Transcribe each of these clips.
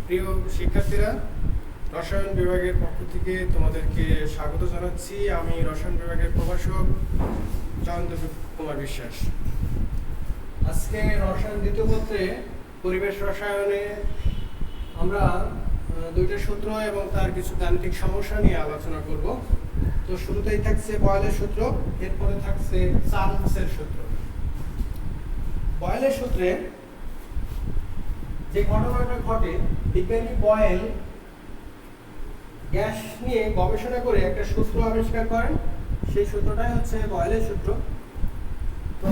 প্রিয় শিক্ষার্থীরা, রসায়ন বিভাগের পক্ষ থেকে তোমাদেরকে স্বাগত জানাচ্ছি। আমি রসায়ন বিভাগের প্রভাষক জয়ন্ত কুমার বিশ্বাস। আজকে রসায়ন দ্বিতীয় পত্রে পরিবেশ রসায়নে আমরা দুইটা সূত্র এবং তার কিছু গাণিতিক সমস্যা নিয়ে আলোচনা করব। তো শুরুতেই থাকছে বয়েলের সূত্র, এরপরে থাকছে চার্লসের সূত্র। বয়েলের সূত্রে যে ঘটনাটা ঘটে, বিজ্ঞানী বয়েল গ্যাস নিয়ে গবেষণা করে একটা সূত্র আবিষ্কার করেন। সেই সূত্রটাই হচ্ছে বয়েলের সূত্র। তো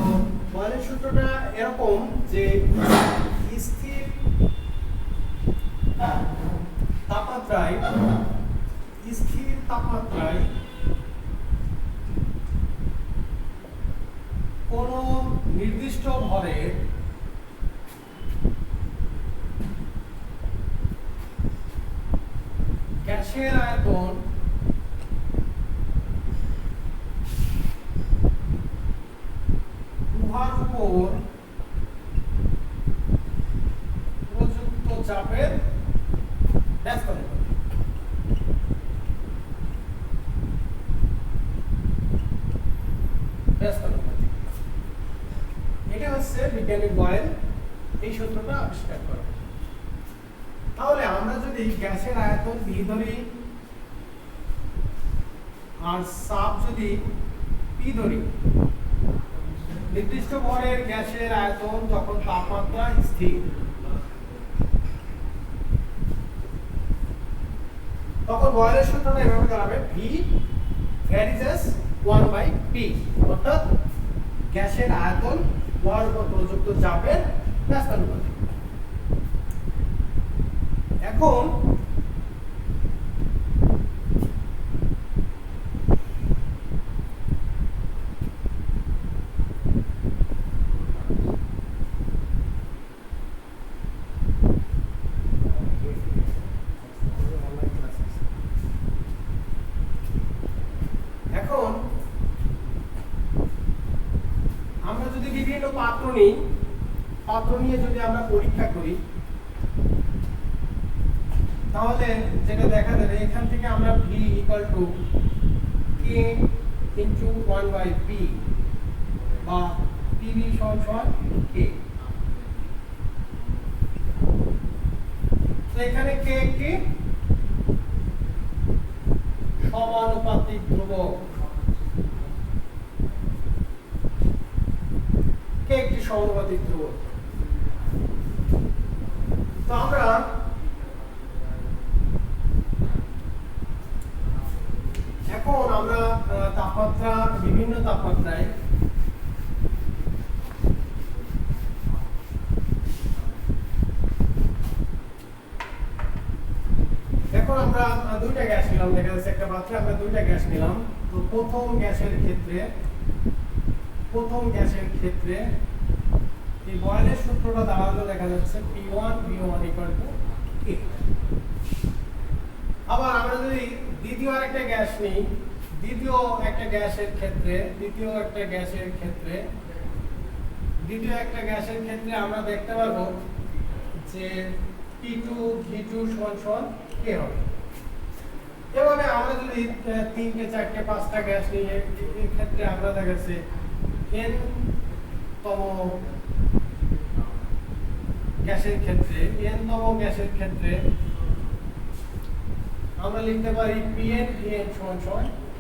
বয়েলের সূত্রটা এরকম যে স্থির তাপমাত্রায় কোন নির্দিষ্ট ভরের গ্যাসের আয়তন উহার উপর প্রযুক্ত চাপের ব্যস্ত অনুপাত। এটা হচ্ছে বিজ্ঞানী বয়েল এই সূত্রটা আবিষ্কার করেন। তাহলে আমরা যদি গ্যাসের আয়তন V ধরি আর চাপ যদি P ধরি, নির্দিষ্ট ভরের গ্যাসের আয়তন যখন তাপমাত্রা স্থির, তখন বয়েলের সূত্রটা এভাবে দাঁড়াবে V ভ্যারিজেস 1/P, অর্থাৎ গ্যাসের আয়তন উহার উপর প্রযুক্ত চাপের ব্যস্তানুপাতিক। এখন আমরা যদি বিভিন্ন পাত্র নিয়ে যদি আমরা পরীক্ষা করি, তাহলে যেটা দেখা যাবে এখান থেকে আমরা V = K × 1/P বা PV = K। তো এখানে K একটি সমানুপাতিক ধ্রুবক, একটি সমানুপাতিক ধ্রুবক। তো আমরা তাপমাত্রা, বিভিন্ন তাপমাত্রায় এখন আমরা দুইটা গ্যাস নিলাম। দেখা যাচ্ছে একটা পাত্রে আমরা দুইটা গ্যাস নিলাম। তো প্রথম গ্যাসের ক্ষেত্রে এই বয়েলের সূত্রটা দাঁড়ালো, দেখা যাচ্ছে P1 V1 = K। আবার আমরা যদি দ্বিতীয় একটা গ্যাসের ক্ষেত্রে আমরা দেখতে পারবো যে P2 V2 = K হবে। এভাবে আমরা যদি 3টে 4টে 5টা গ্যাস নিই, এই ক্ষেত্রে আমরা দেখাচ্ছে n তম গ্যাসের ক্ষেত্রে আমরা লিখতে পারি Pn Vn = K।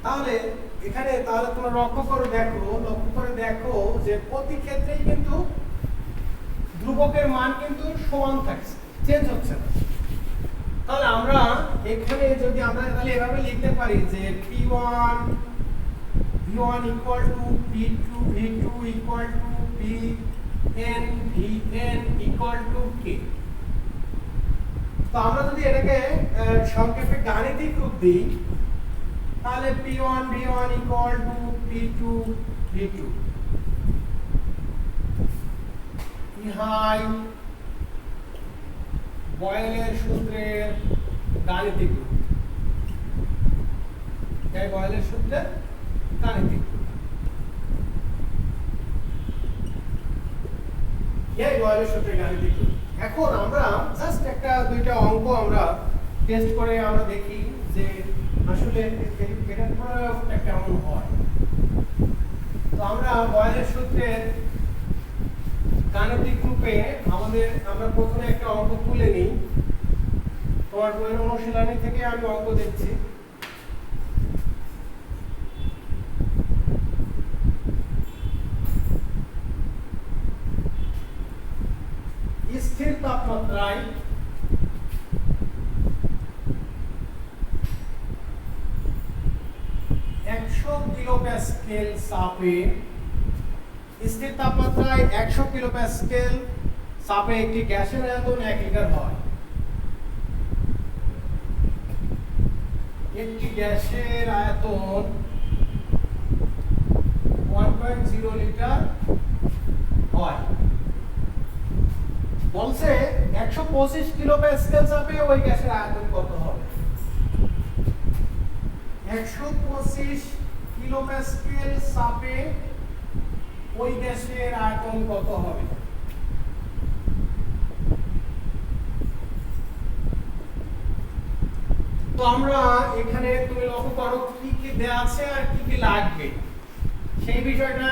তাহলে এখানে তোমরা লক্ষ্য করে দেখো যে প্রতি ক্ষেত্রেই কিন্তু ধ্রুবকের মান কিন্তু সমান থাকছে, চেঞ্জ হচ্ছে না। তাহলে আমরা এখানে যদি আমরা তাহলে এভাবে লিখতে পারি যে P1 V1 = P2 V2 = Pn Vn = K। তো আমরা যদি এটাকে সংক্ষেপে গাণিতিক রূপ দিই, তাহলে P1 V1 = P2 V2, ইহাই বয়েলের সূত্রের গাণিতিক রূপ। বয়েলের সূত্রের গাণিতিক রূপ। এখন আমরা জাস্ট একটা দুইটা অঙ্ক আমরা টেস্ট করে আমরা দেখি যে আসলে এটার প্রয়োগটা কেমন হয়। তো আমরা বয়েলের সূত্রের গাণিতিক রূপে আমরা প্রথমে একটা অঙ্ক তুলে নিই। তোমার বইয়ের অনুশীলনী থেকে আমি অঙ্ক দেখছি। স্থির তাপমাত্রায় 100 কিলোপ্যাসকেল চাপে স্থির তাপমাত্রায় 100 কিলোপ্যাসকেল চাপে একটি গ্যাসের আয়তন 1 লিটার হয়। একটি গ্যাসের আয়তন 1.0 লিটার হয়। বলছে 125 কিলোপ্যাসকেল চাপে ওই গ্যাসের আয়তন কত হবে? 125 কিলোপ্যাসকেল চাপে ওই গ্যাসের আয়তন কত হবে? তো আমরা এখানে তুমি লক্ষ্য করো কি কি দেয়া আছে আর কি কি লাগবে, সেই বিষয়টা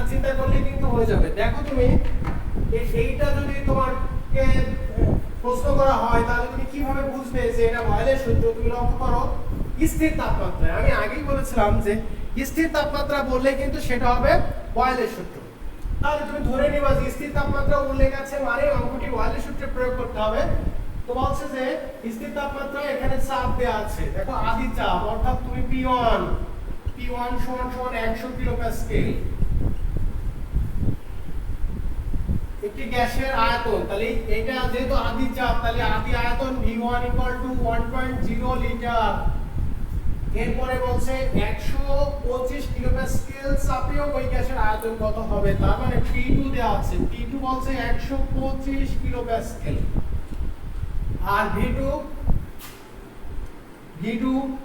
চিন্তা করলে কিন্তু হয়ে যাবে। দেখো তুমি এইটা যদি তোমাকে প্রশ্ন করা হয় তাহলে তুমি কিভাবে বুঝবে যে এটা বয়েলের সূত্র? তুমি লক্ষ্য করো স্থির তাপমাত্রা, আমি আগেই বলেছিলাম যে স্থির তাপমাত্রা বললে কিন্তু সেটা হবে বয়েলের সূত্র। তাহলে তুমি ধরে নিবা যে স্থির তাপমাত্রা উল্লেখ আছে মানে অঙ্কটি বয়েলের সূত্রে প্রয়োগ করতে হবে। তো বলছে যে স্থির তাপমাত্রা এখানে চাপ দেয়া আছে, দেখো আদি চাপ, অর্থাৎ তুমি P1 সমান 100 কিলোপ্যাসকেল। একটি গ্যাসের আয়তন, তাহলে এটা যেহেতু আদি চাপ তাহলে আদি আয়তন V1 1.0 লিটার। এরপরে বলছে 125 কিলোপ্যাসকেল চাপেও ওই গ্যাসের আয়তন কত হবে? তার মানে P2 দেয়া আছে, P2 বলছে 125 কিলোপ্যাসকেল। আর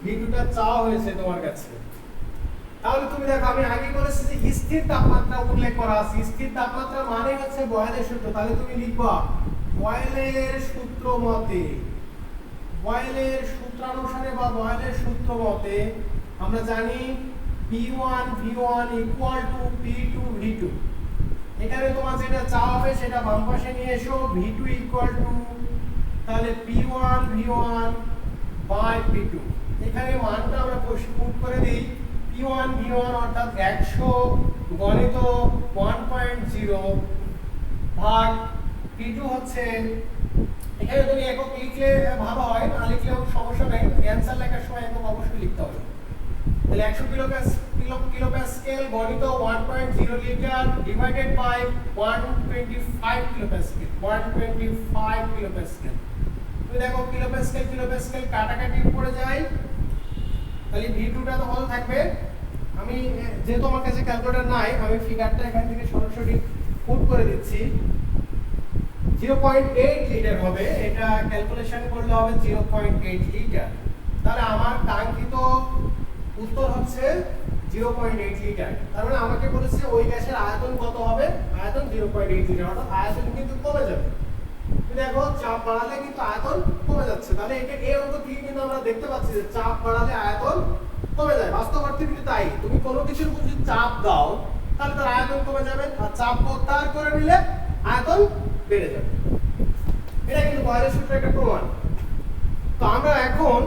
V2টা চাওয়া হয়েছে তোমার কাছে। তাহলে তুমি দেখো আমি আগে বলেছি যে স্থির তাপমাত্রা উল্লেখ করা আছে, স্থির তাপমাত্রা মানে হচ্ছে বয়েলের সূত্র। তাহলে তুমি লিখবা বয়েলের সূত্র মতে, বয়েলের সূত্রানুসারে বা বয়েলের সূত্র মতে আমরা জানি P1 V1 = P2 V2। এখানে তোমার যেটা চাওয়া হবে সেটা বাম পাশে নিয়ে এসো, V2 তাহলে P1 V1 P2। এখানে মানটা আমরা পুট করে দিই, P1 V1 অর্থাৎ 100 গণিত 1.0 ভাগ P2 হচ্ছে, এখানে তুমি একক লিখলে ভালো হয়, না লিখলেও সমস্যা নেই, অ্যানসার লেখার সময় একক অবশ্যই লিখতে হবে। তাহলে 100 কিলোপ্যাসকেল গণিত 1.0 লিটার ডিভাইডেড বাই 125 কিলোপ্যাসকেল। তুমি দেখো কিলোপ্যাসকেল কাটাকাটি পড়ে যায়, তাহলে V2টা তো ভালো থাকবে। আমি যেহেতু আমার কাছে ক্যালকুলেটর নাই আমি ফিগারটা এখান থেকে সরাসরি পুট করে দিচ্ছি। 0.8 লিটার হবে, এটা ক্যালকুলেশন করলে হবে 0.8 লিটার। তাহলে আমার কাঙ্ক্ষিত উত্তর হচ্ছে 0.8 লিটার। তার মানে আমাকে বলেছে ওই গ্যাসের আয়তন কত হবে? আয়তন 0.8 লিটার, অর্থাৎ আয়তন কিন্তু কমে যাবে। দেখো চাপ বাড়ালে কিন্তু আয়তন কমে যাচ্ছে, তাহলে এটা এই অঙ্ক থেকে কিন্তু আমরা দেখতে পাচ্ছি যে চাপ বাড়ালে আয়তন কমে যায়। বাস্তব অর্থে কিন্তু তাই, তুমি কোনো কিছুর উপর যদি চাপ দাও তাহলে তার আয়তন কমে যাবে, আর চাপ প্রত্যাহার করে নিলে আয়তন বেড়ে যাবে। এটা কিন্তু বয়েলের সূত্রের একটা প্রমাণ। তো আমরা এখন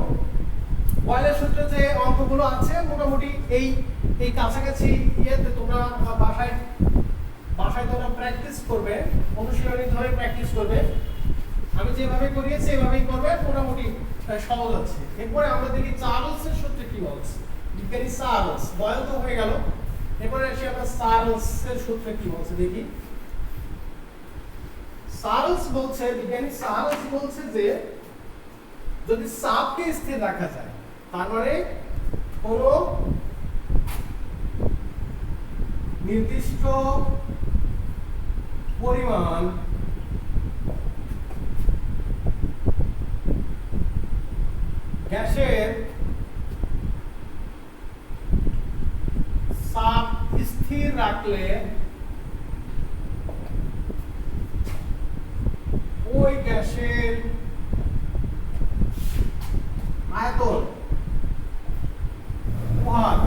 বয়েলের সূত্রে যে অঙ্কগুলো আছে মোটামুটি এই কাছাকাছি ইয়েতে তোমরা বাসায় তোমরা প্র্যাকটিস করবে, অনুশীলনী ধরে প্র্যাকটিস করবে। আমি যেভাবে করিয়েছি এভাবেই করবে, মোটামুটি সহজ আছে। এরপরে আমরা দেখি চার্লসের সূত্রে কি বলছে। বিজ্ঞানী চার্লস, বয়েল তো হয়ে গেল, এরপরে আসি আমরা চার্লসের সূত্রে কি বলছে দেখি। বিজ্ঞানী চার্লস বলছে যে যদি চাপকে স্থির রাখা যায়, তার মানে কোন নির্দিষ্ট পরিমাণ গ্যাসের চাপ স্থির রাখলে ওই ওই গ্যাসের আয়তন উহার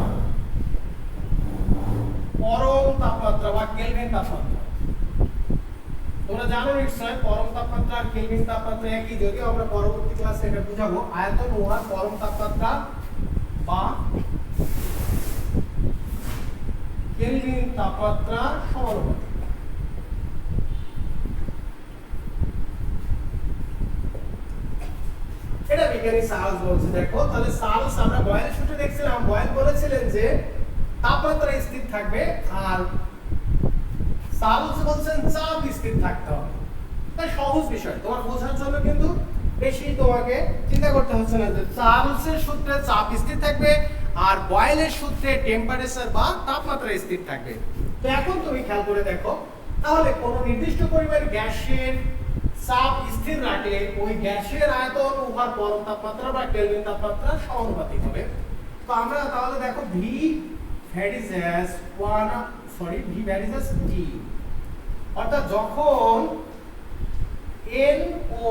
পরম তাপমাত্রা বা কেলভিন তাপমাত্রা। তোমরা জানো নিশ্চয় পরম তাপমাত্রা আর কেলভিন তাপমাত্রা একই, যদিও আমরা পরবর্তী ক্লাসে এটা বুঝাবো। আয়তন উহার পরম তাপমাত্রা বা কেলভিন তাপমাত্রা সমানুপাতিক। এটা বিজ্ঞানী চার্লস বলছে। দেখো তাহলে চার্লস, আমরা বয়েলের সূত্রে দেখছিলাম, বয়েল বলেছিলেন যে তাপমাত্রা স্থির থাকবে, আর চার্লস বলছেন চাপ স্থির থাকতে হবে। তাই সহজ বিষয়, তোমার বোঝার জন্য কিন্তু বেশি তোমাকে চিন্তা করতে হচ্ছে না যে চার্লসের সূত্রে চাপ স্থির থাকবে আর বয়েলের সূত্রে টেম্পারেচার বা তাপমাত্রা স্থির থাকবে। তো এখন তুমি খেয়াল করে দেখো, তাহলে কোন নির্দিষ্ট পরিমাণ গ্যাসের চাপ স্থির রাখলে ওই গ্যাসের আয়তন উহার পরম তাপমাত্রা বা কেলভিন তাপমাত্রা সমানুপাতিক হবে। তো আমরা তাহলে দেখো V ভ্যারিজেস T, অর্থাৎ যখন N ও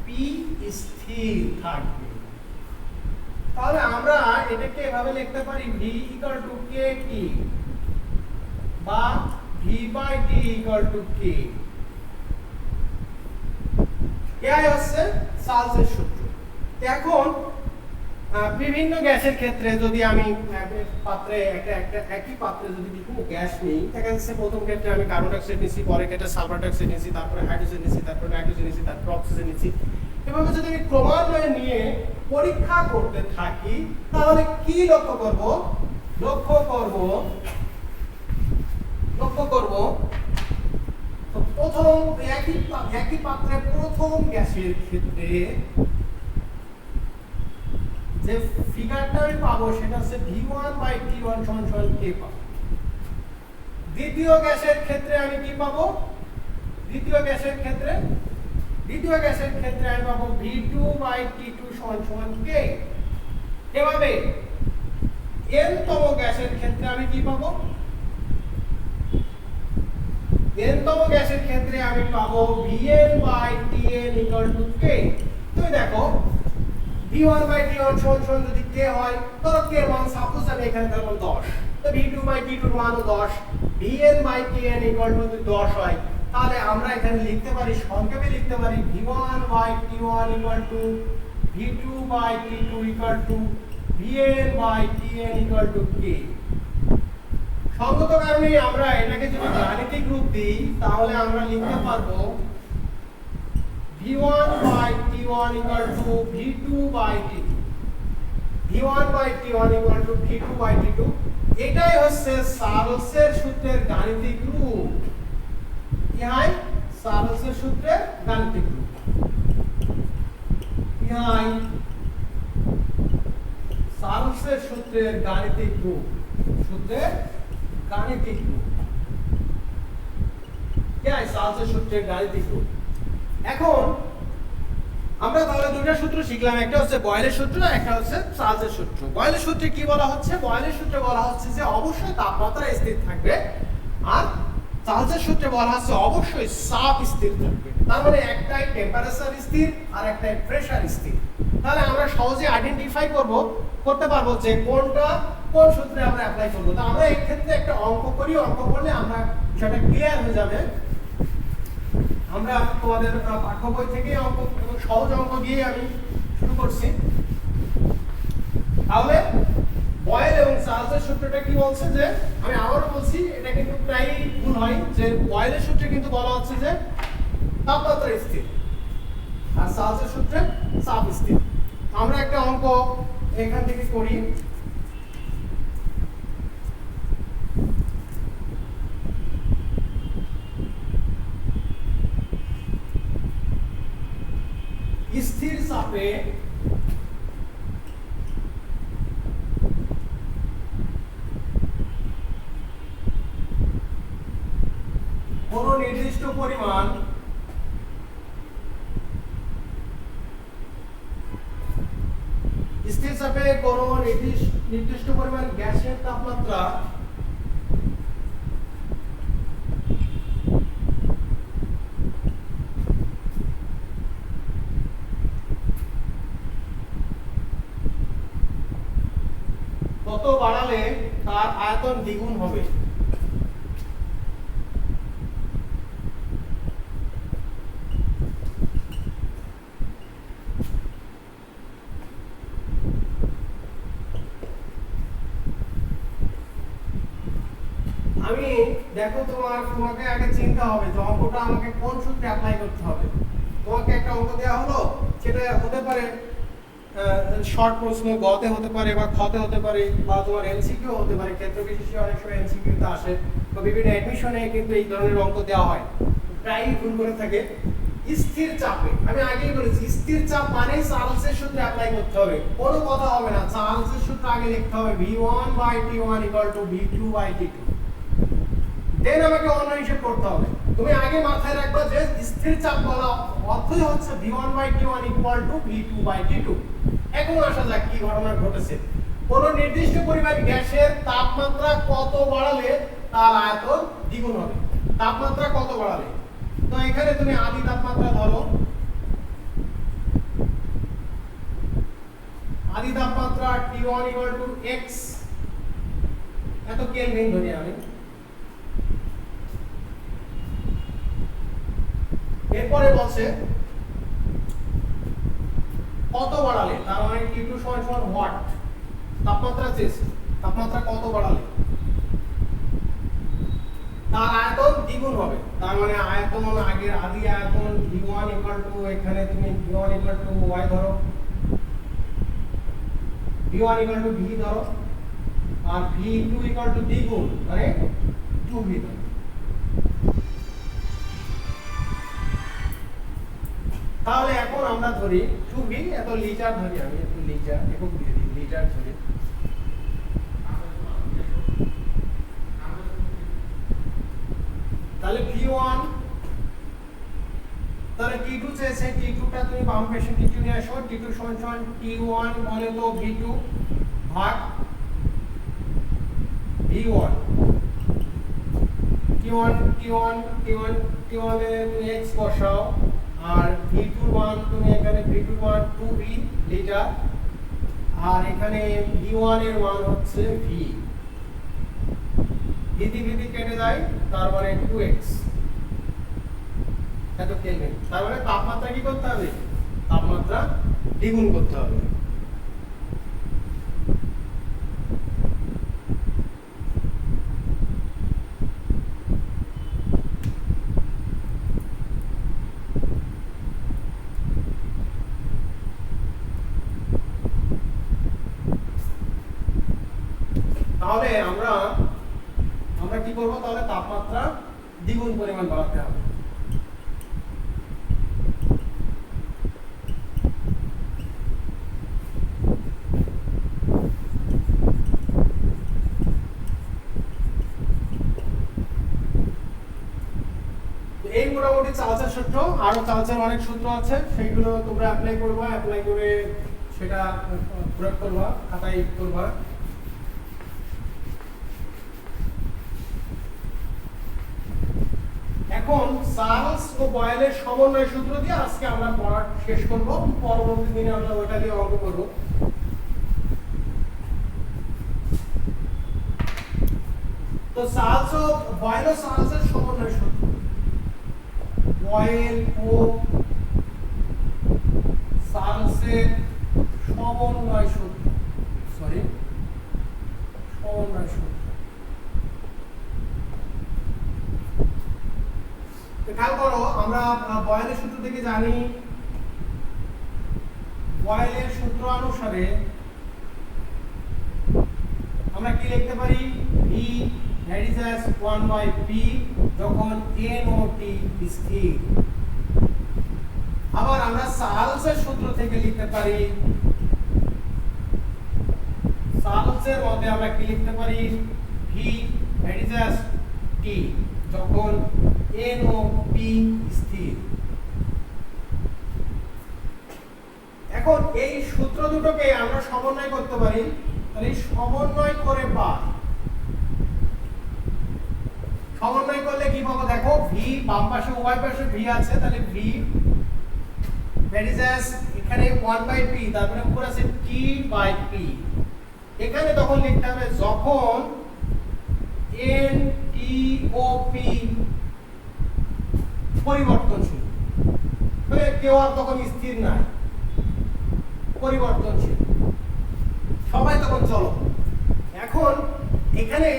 P স্থির থাকবে, তাহলে আমরা এটাকে এভাবে লিখতে পারি V = KT বা V/T = K। এই হচ্ছে চার্লসের সূত্র। এখন বিভিন্ন গ্যাসের ক্ষেত্রে যদি আমি পাত্রে একই পাত্রে যদি বিভিন্ন গ্যাস নিই, দেখা যাচ্ছে প্রথম ক্ষেত্রে আমি কার্বন ডাই অক্সাইড নিচ্ছি, পরের ক্ষেত্রে সালফার ডাই অক্সাইড নিচ্ছি, তারপরে হাইড্রোজেন নিচ্ছি, তারপরে নাইট্রোজেন নিচ্ছি, তারপরে অক্সিজেন নিচ্ছি, এভাবে যদি আমি ক্রমান্বয়ে নিয়ে পরীক্ষা করতে থাকি, তাহলে কি লক্ষ্য করব প্রথম একই পাত্রে প্রথম গ্যাসের ক্ষেত্রে যে ফিগারটা আমি পাবো সেটা হচ্ছে V1/T1 = K পাবো। দ্বিতীয় গ্যাসের ক্ষেত্রে আমি কি পাবো? দ্বিতীয় গ্যাসের ক্ষেত্রে আমি পাবো V2/T2 = K। এভাবে n তম গ্যাসের ক্ষেত্রে আমি কি পাবো? n তম গ্যাসের ক্ষেত্রে আমি পাবো Vn/Tn = K। তুমি দেখো V1/T1 = যদি K হয়, ধরো K এর মান সাপোজ আমি এখানে ধরলাম 10, তো V2/T2 এর মানও 10, Vn/Tn = যদি 10 হয়, তাহলে আমরা এখানে লিখতে পারি, সংক্ষেপে লিখতে পারি V1/T1 = V2/T2 Vn/Tn = K। সঙ্গত কারণে আমরা এটাকে যদি গাণিতিক রূপ দিই, তাহলে আমরা লিখতে পারবো V1/T1 = V2/T2 V1/T1 = V2/T2। এটাই হচ্ছে চার্লসের সূত্রের গাণিতিক রূপ। ইহাই চার্লসের সূত্রের গাণিতিক রূপ। চার্লসের সূত্রের গাণিতিক রূপ। চার্লসের সূত্রের গাণিতিক রূপ। এখন আমরা তাহলে দুটো সূত্র শিখলাম, একটা হচ্ছে বয়েলের সূত্র আর একটা হচ্ছে চার্লসের সূত্র। বয়েলের সূত্রে কি বলা হচ্ছে? বয়েলের সূত্রে বলা হচ্ছে যে অবশ্যই তাপমাত্রা স্থির থাকবে, আর চার্লসের সূত্রে বলা হচ্ছে অবশ্যই চাপ স্থির থাকবে। তার মানে একটাই টেম্পারেচার স্থির আর একটাই প্রেসার স্থির। তাহলে আমরা সহজে আইডেন্টিফাই করতে পারবো যে কোনটা কোন সূত্রে আমরা অ্যাপ্লাই করব। তো আমরা এই ক্ষেত্রে একটা অঙ্ক করি, অঙ্ক করলে আমরা বিষয়টা ক্লিয়ার হয়ে যাবে। আমরা তোমাদের পাঠ্য বই থেকে অঙ্ক এবং সহজ অঙ্ক দিয়ে আমি শুরু করছি। তাহলে বয়েল এবং চার্লসের সূত্রটা কি বলছে, যে আমি আবারও বলছি, এটা কিন্তু প্রায় ভুল হয়, যে বয়েলের সূত্রে কিন্তু বলা হচ্ছে যে তাপমাত্রা স্থির আর চার্লসের সূত্রে চাপ স্থির। আমরা একটা অঙ্ক এখান থেকে করি। স্থির চাপে কোন নির্দিষ্ট পরিমাণ স্থির চাপে কোন নির্দিষ্ট পরিমাণ গ্যাসের তাপমাত্রা কত বাড়ালে তার আয়তন দ্বিগুণ হবে? আমি দেখো তোমাকে আগে চিন্তা হবে যে অঙ্কটা আমাকে কোন সূত্রে অ্যাপ্লাই করতে হবে। তোমাকে একটা অঙ্ক দেওয়া হলো, সেটা হতে পারে শর্ট প্রশ্ন, গতে হতে পারে বা খতে হতে পারে বা তোমার এমসিকিউ হতে পারে, ক্ষেত্র বিশেষে অনেক সময় এমসিকিউ তে আসে বা বিভিন্ন অ্যাডমিশনে কিন্তু এই ধরনের অঙ্ক দেওয়া হয়, প্রায়ই ভুল করে থাকে। স্থির চাপে, আমি আগেই বলেছি স্থির চাপ মানে চার্লসের সূত্র অ্যাপ্লাই করতে হবে, কোনো কথা হবে না। চার্লসের সূত্র আগে লিখতে হবে v1/t1 = v2/t2, দেন আমাকে অন্য হিসাব করতে হবে। তুমি আগে মাথায় রাখবা যে স্থির চাপ বলা অর্থই হচ্ছে v1/t1 = v2/t2। এখন আসা যাক কি ঘটনা ঘটেছে। কোন নির্দিষ্ট পরিমাণ গ্যাসের তাপমাত্রা কত বাড়ালে তার আয়তন দ্বিগুণ হবে? তাপমাত্রা কত বাড়ালে? তো এখানে তুমি আদি তাপমাত্রা ধরো, আদি তাপমাত্রা T1 = x, এত কেলভিন ধরি আমি। এরপরে বলছে কত বাড়ালে, তার মানে T2 = ওয়াট, তাপমাত্রা চেঞ্জ, তাপমাত্রা কত বাড়ালে তার আয়তন দ্বিগুণ হবে। তার মানে আয়তন আগের আদি আয়তন v1 = এখানে তুমি v1 = y ধরো, v1 = v ধরো, আর v2 = দ্বিগুণ মানে 2v ধরো। তাহলে এখন আমরা ধরি 2v, এত লিটার ধরি, আমি এত লিটার একক দিয়ে দিই, লিটার ধরি। তাহলে v1, তাহলে t2 চেয়েছে, t2টা তুমি বাম পাশে t2 নিয়ে আসো, t2 = t1 বলে তো v2 ভাগ v1, t1 এ তুমি x বসাও, আর v2 এর মান তুমি এখানে v2 এর মান 2v লিটার, আর এখানে v1 এর মান হচ্ছে v, ভিদি কেটে যায়, তার মানে 2x, এত কেলভিন। তার মানে তাপমাত্রা কি করতে হবে? তাপমাত্রা দ্বিগুণ করতে হবে। তাহলে আমরা কি করব? তাহলে তাপমাত্রা দ্বিগুণ পরিমাণ বাড়াতে হবে। এই মোটামুটি চার্লসের সূত্র, আরো চার্লসের অনেক সূত্র আছে, সেইগুলো তোমরা অ্যাপ্লাই করবা, অ্যাপ্লাই করে সেটা প্রয়োগ করবা, খাতায় করবা। এখন চার্লস ও বয়েলের সমন্বয় সূত্র দিয়ে আজকে আমরা পড়া শেষ করব, পরবর্তী দিনে আমরা ওটা দিয়ে অঙ্ক করব। তো চার্লস ও বয়েল ও চার্লসের সমন্বয় সূত্র, বয়েল ও চার্লসের সমন্বয় সূত্র, সমন্বয় সূত্র। খেয়াল করো, আমরা বয়েলের সূত্র থেকে জানি, বয়েলের সূত্র অনুসারে আমরা কি লিখতে পারি? v = 1/p যখন n ও t স্থির। আবার আমরা চার্লসের সূত্র থেকে লিখতে পারি, চার্লসের মধ্যে আমরা কি লিখতে পারি? v = t যখন n ও p স্থির। এখন এই সূত্র দুটোকে আমরা সমন্বয় করতে পারি, তাহলে সমন্বয় করে পাই, সমন্বয় করলে কি পাবো? দেখো v বাম পাশে উভয় পাশে v আছে, তাহলে v এখানে 1/p, তারপরে উপর আছে t/p, এখানে তখন লিখতে হবে যখন এনটিওপি পরিবর্তনশীল, মানে কেউ আর তখন স্থির নাই, পরিবর্তনশীল, সবাই তখন চলো। এখন এখানে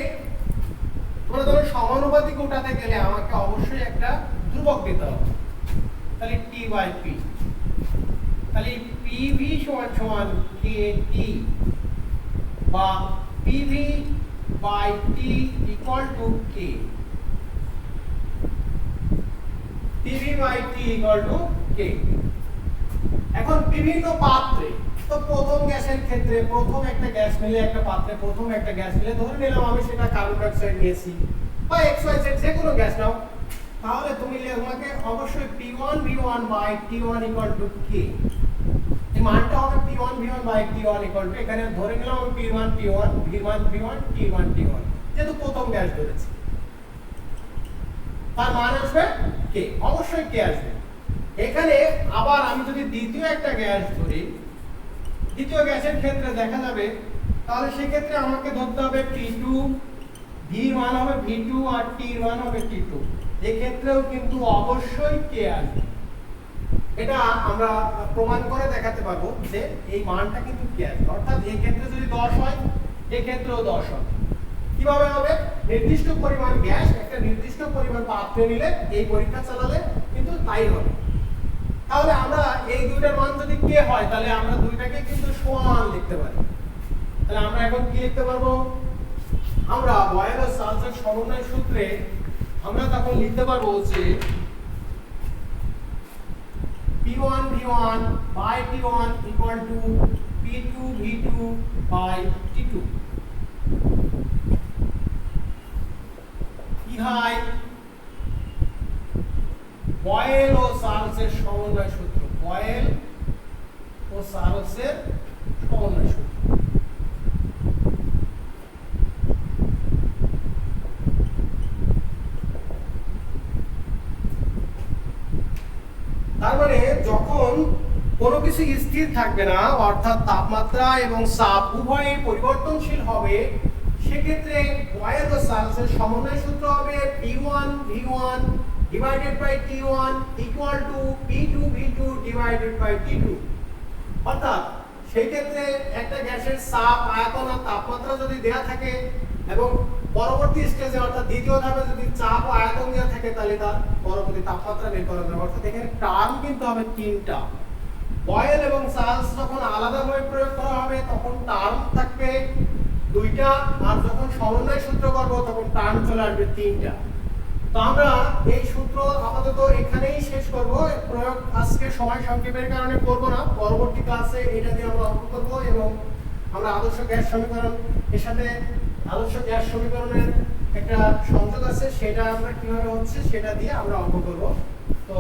তোমরা ধরো সমানুপাতিক উঠাতে গেলে আমাকে অবশ্যই একটা ধ্রুবক দিতে হবে, তাহলে টি বাই পি, তাহলে পিভি সমান সমান কেটি বা PV by T equal to K, PV by T equal to K. এখন বিভিন্ন পাত্রে, তো প্রথম গ্যাসের ক্ষেত্রে প্রথম একটা গ্যাস নিলে, একটা পাত্রে প্রথম একটা গ্যাস নিলে, ধরে নিলাম আমি সেটা কার্বন ডাই অক্সাইড নিয়েছি বা XYZ যে কোনো গ্যাস নাও, তাহলে তোমাকে অবশ্যই P1 V1 by T1 equal to K, এই মানটা হবে P1 V1 by T1 equal to, এখানে ধরে নিলাম আমি P1 P1 V1 V1 T1 T1, যেহেতু প্রথম গ্যাস ধরেছি তার মান আসবে K, অবশ্যই K আসবে। এখানে আবার আমি যদি দ্বিতীয় একটা গ্যাস ধরি, দ্বিতীয় গ্যাসের ক্ষেত্রে দেখা যাবে, তাহলে সেই ক্ষেত্রে আমাকে ধরতে হবে T2, V মান হবে V2 আর T মান হবে T2, এই ক্ষেত্রেও কিন্তু অবশ্যই K আসবে। এটা আমরা প্রমাণ করে দেখাতে পারবো যে এই মানটা কিন্তু K আসবে, অর্থাৎ এই ক্ষেত্রে যদি 10 হয় এই ক্ষেত্রেও 10 হবে। কিভাবে হবে? নির্দিষ্ট পরিমাণ গ্যাস একটা নির্দিষ্ট পরিমাণ পাত্রে নিলে, এই পরীক্ষা চালালে কিন্তু তাই হবে। তাহলে আমরা এই দুইটার মান যদি K হয়, তাহলে আমরা দুইটাকে কিন্তু সমান লিখতে পারি। তাহলে আমরা এখন কি লিখতে পারবো? আমরা বয়েল ও সালফার সমন্বয় সূত্রে আমরা তখন লিখতে পারবো যে P1 V1 by T1 equal to P2 V2 by T2। কি হয়? বয়েল ও সালফারের সমন্বয় সূত্র, বয়েল ও সালফারের সমন্বয় সূত্র। তার মানে যখন কোনো কিছু স্থির থাকবে না, অর্থাৎ তাপমাত্রা এবং চাপ উভয়ই পরিবর্তনশীল হবে, সেক্ষেত্রে বয়েল ও সালফারের সমন্বয় সূত্র হবে P1 V1 divided by T1 equal to P2 V2 divided by T2। অর্থাৎ সেই ক্ষেত্রে একটা গ্যাসের চাপ, আয়তন আর তাপমাত্রা যদি দেয়া থাকে এবং পরবর্তী স্টেজে অর্থাৎ দ্বিতীয় ধাপে যদি চাপ ও আয়তন দেয়া থাকে, তাহলে তার পরবর্তী তাপমাত্রা বের করা যাবে। অর্থাৎ এখানে টার্ম কিন্তু হবে তিনটা। বয়েল এবং চার্লস যখন আলাদাভাবে প্রয়োগ করা হবে তখন টার্ম থাকবে দুইটা, আর যখন সমন্বয় সূত্র করব তখন টার্ম চলে আসবে তিনটা। তো আমরা এই সূত্র আপাতত এখানেই শেষ করব, প্রয়োগ আজকে সময় সংক্ষেপের কারণে করব না, পরবর্তী ক্লাসে এটা দিয়ে আমরা অঙ্ক করব এবং আমরা আদর্শ গ্যাস সমীকরণ, এর সাথে আদর্শ গ্যাস সমীকরণের একটা সংযোগ আছে, সেটা আমরা কিভাবে হচ্ছে সেটা দিয়ে আমরা অঙ্ক করব। তো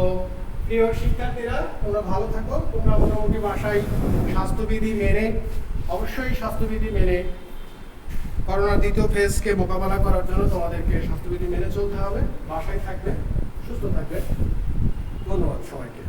প্রিয় শিক্ষার্থীরা, তোমরা ভালো থাকো, তোমরা মোটামুটি বাসায় স্বাস্থ্যবিধি মেনে, অবশ্যই স্বাস্থ্যবিধি মেনে করোনার দ্বিতীয় ফেজকে মোকাবেলা করার জন্য তোমাদেরকে স্বাস্থ্যবিধি মেনে চলতে হবে। বাসায় থাকবে, সুস্থ থাকবে। ধন্যবাদ সবাইকে।